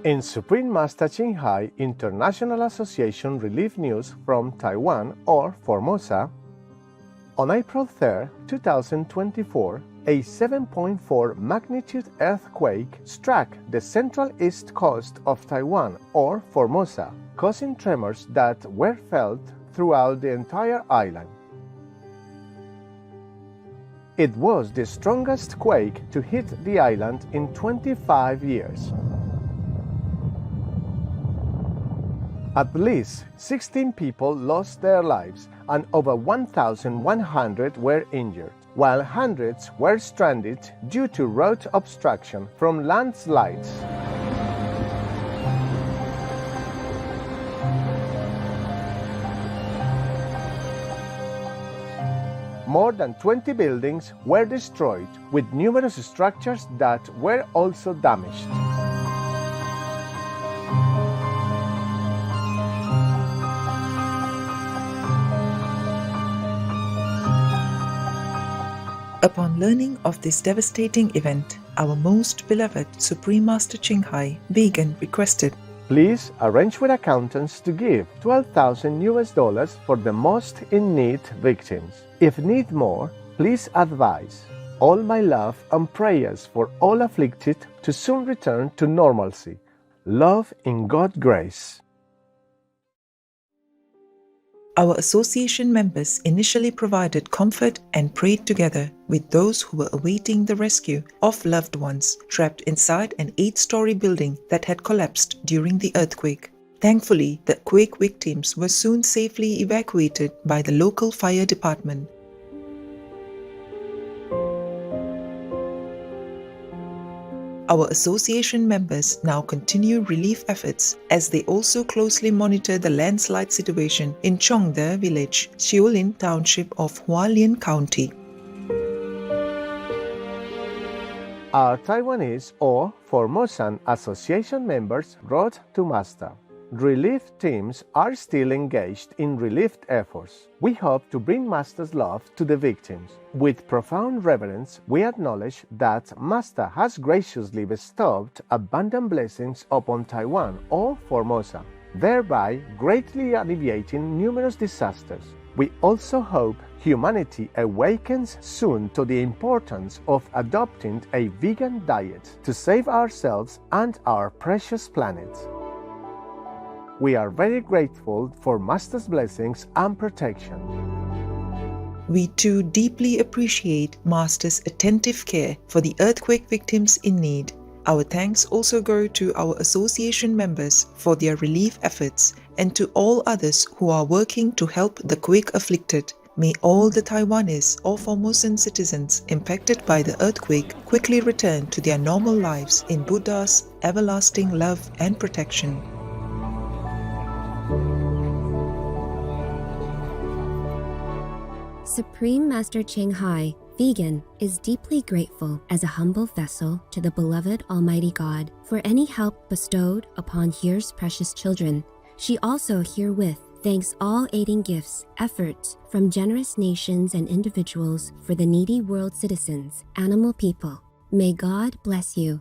In Supreme Master Ching International Association Relief News from Taiwan or Formosa, on April 3, 2024, a 7.4 magnitude earthquake struck the central east coast of Taiwan or Formosa, causing tremors that were felt throughout the entire island. It was the strongest quake to hit the island in 25 years. At least 16 people lost their lives and over 1,100 were injured, while hundreds were stranded due to road obstruction from landslides. More than 20 buildings were destroyed, with numerous structures that were also damaged. Upon learning of this devastating event, our most beloved Supreme Master Ching Vegan requested, "Please arrange with accountants to give $12,000 for the most in need victims. If need more, please advise. All my love and prayers for all afflicted to soon return to normalcy. Love in God's grace." Our association members initially provided comfort and prayed together with those who were awaiting the rescue of loved ones trapped inside an 8-story building that had collapsed during the earthquake. Thankfully, the quake victims were soon safely evacuated by the local fire department. Our association members now continue relief efforts as they also closely monitor the landslide situation in Chongde Village, Xiulin Township of Hualien County. Our Taiwanese or Formosan association members wrote to Master, "Relief teams are still engaged in relief efforts. We hope to bring Master's love to the victims. With profound reverence, we acknowledge that Master has graciously bestowed abundant blessings upon Taiwan or Formosa, thereby greatly alleviating numerous disasters. We also hope humanity awakens soon to the importance of adopting a vegan diet to save ourselves and our precious planet. We are very grateful for Master's blessings and protection." We too deeply appreciate Master's attentive care for the earthquake victims in need. Our thanks also go to our association members for their relief efforts and to all others who are working to help the quake afflicted. May all the Taiwanese or Formosan citizens impacted by the earthquake quickly return to their normal lives in Buddha's everlasting love and protection. Supreme Master Ching Vegan, is deeply grateful as a humble vessel to the beloved Almighty God for any help bestowed upon here's precious children. She also herewith thanks all aiding gifts, efforts from generous nations and individuals for the needy world citizens, animal people. May God bless you.